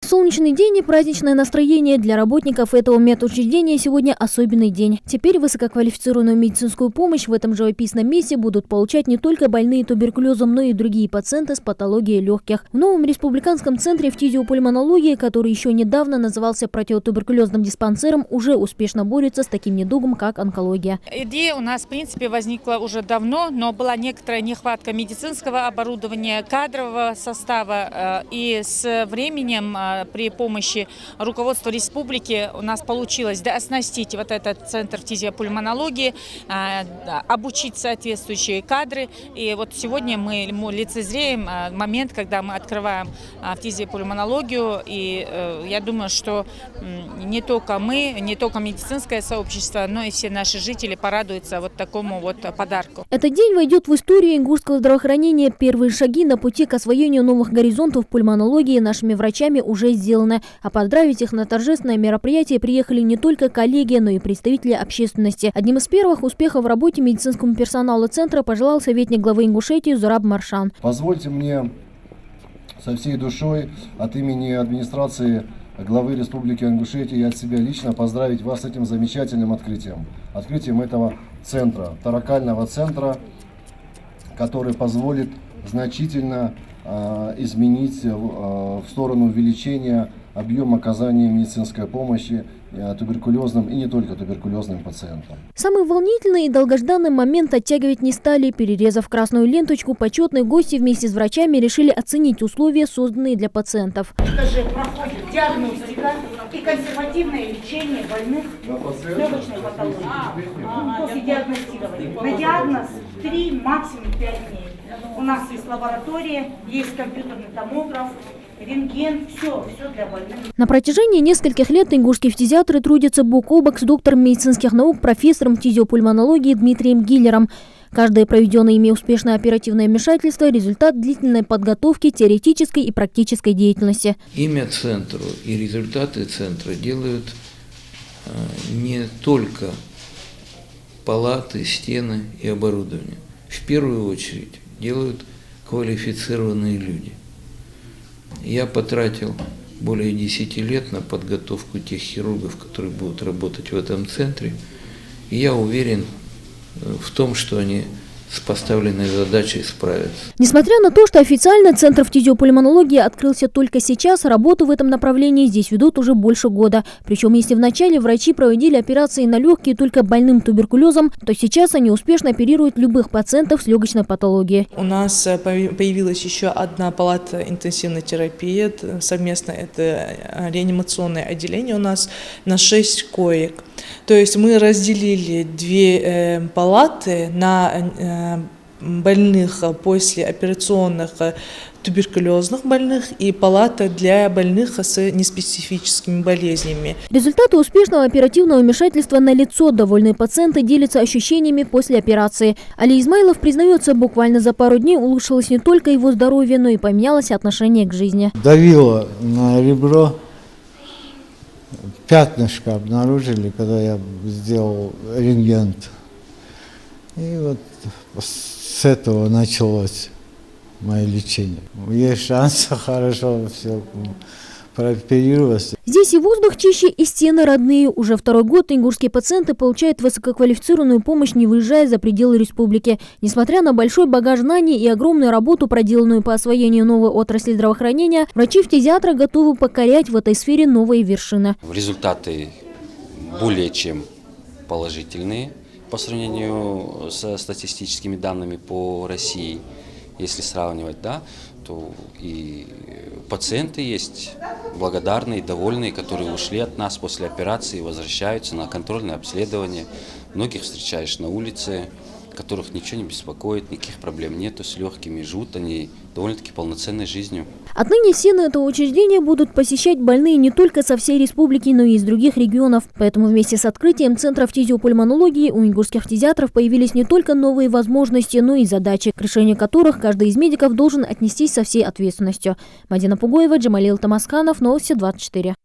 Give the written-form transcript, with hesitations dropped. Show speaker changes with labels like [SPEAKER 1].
[SPEAKER 1] Солнечный день и праздничное настроение для работников этого медучреждения сегодня особенный день. Теперь высококвалифицированную медицинскую помощь в этом живописном месте будут получать не только больные туберкулезом, но и другие пациенты с патологией легких. В новом республиканском центре фтизиопульмонологии, который еще недавно назывался противотуберкулезным диспансером, уже успешно борется с таким недугом, как онкология.
[SPEAKER 2] Идея у нас, в принципе, возникла уже давно, но была некоторая нехватка медицинского оборудования, кадрового состава. И с временем при помощи руководства республики у нас получилось оснастить вот этот центр фтизиопульмонологии, обучить соответствующие кадры. И вот сегодня мы лицезреем момент, когда мы открываем фтизиопульмонологию. И я думаю, что не только мы, не только медицинское сообщество, но и все наши жители порадуются вот такому вот подарку.
[SPEAKER 1] Этот день войдет в историю ингушского здравоохранения. Первые шаги на пути к освоению новых горизонтов в пульмонологии нашими врачами уже сделаны. А поздравить их на торжественное мероприятие приехали не только коллеги, но и представители общественности. Одним из первых успехов в работе медицинскому персоналу центра пожелал советник главы Ингушетии Зураб Маршан.
[SPEAKER 3] Позвольте мне со всей душой от имени администрации главы Республики Ингушетия и от себя лично поздравить вас с этим замечательным открытием. Открытием этого центра, торакального центра, который позволит значительно изменить в сторону увеличения объема оказания медицинской помощи туберкулезным и не только туберкулезным пациентам.
[SPEAKER 1] Самый волнительный и долгожданный момент оттягивать не стали. Перерезав красную ленточку, почетные гости вместе с врачами решили оценить условия, созданные для пациентов.
[SPEAKER 4] Это же проходит диагностика и консервативное лечение больных с легочной патологией. После диагностирования. На диагноз 3, максимум 5 дней. У нас есть лаборатория, есть компьютерный томограф, рентген, все для больных.
[SPEAKER 1] На протяжении нескольких лет ингушские фтизиатры трудятся бок о бок с доктором медицинских наук, профессором фтизиопульмонологии Дмитрием Гиллером. Каждое проведенное ими успешное оперативное вмешательство – результат длительной подготовки, теоретической и практической деятельности.
[SPEAKER 5] Имя центру и результаты центра делают не только палаты, стены и оборудование. В первую очередь делают квалифицированные люди. Я потратил более 10 лет на подготовку тех хирургов, которые будут работать в этом центре. И я уверен в том, что они с поставленной задачей справятся.
[SPEAKER 1] Несмотря на то, что официально Центр фтизиопульмонологии открылся только сейчас, работу в этом направлении здесь ведут уже больше года. Причем, если вначале врачи проводили операции на легкие только больным туберкулезом, то сейчас они успешно оперируют любых пациентов с легочной патологией.
[SPEAKER 6] У нас появилась еще одна палата интенсивной терапии. Совместно это реанимационное отделение у нас на 6 коек. То есть мы разделили 2 палаты на больных послеоперационных туберкулезных больных и палата для больных с неспецифическими болезнями.
[SPEAKER 1] Результаты успешного оперативного вмешательства налицо. Довольные пациенты делятся ощущениями после операции. Али Измайлов признается, буквально за пару дней улучшилось не только его здоровье, но и поменялось отношение к жизни.
[SPEAKER 7] Давило на ребро. Пятнышко обнаружили, когда я сделал рентген. И вот с этого началось мое лечение. Есть шанс хорошо все прооперировать.
[SPEAKER 1] Здесь и воздух чище, и стены родные. Уже второй год ингушские пациенты получают высококвалифицированную помощь, не выезжая за пределы республики. Несмотря на большой багаж знаний и огромную работу, проделанную по освоению новой отрасли здравоохранения, врачи-фтизиатры готовы покорять в этой сфере новые вершины.
[SPEAKER 8] Результаты более чем положительные по сравнению со статистическими данными по России. Если сравнивать, да, то и пациенты есть благодарные, довольные, которые ушли от нас после операции, возвращаются на контрольное обследование. Многих встречаешь на улице, которых ничего не беспокоит, никаких проблем нету с легкими, живут они довольно-таки полноценной жизнью.
[SPEAKER 1] Отныне стены этого учреждения будут посещать больные не только со всей республики, но и из других регионов. Поэтому вместе с открытием Центра фтизиопульмонологии у ингушских фтизиатров появились не только новые возможности, но и задачи, к решению которых каждый из медиков должен отнестись со всей ответственностью. Мадина Пугоева, Джамалил Тамасканов, Новости 24.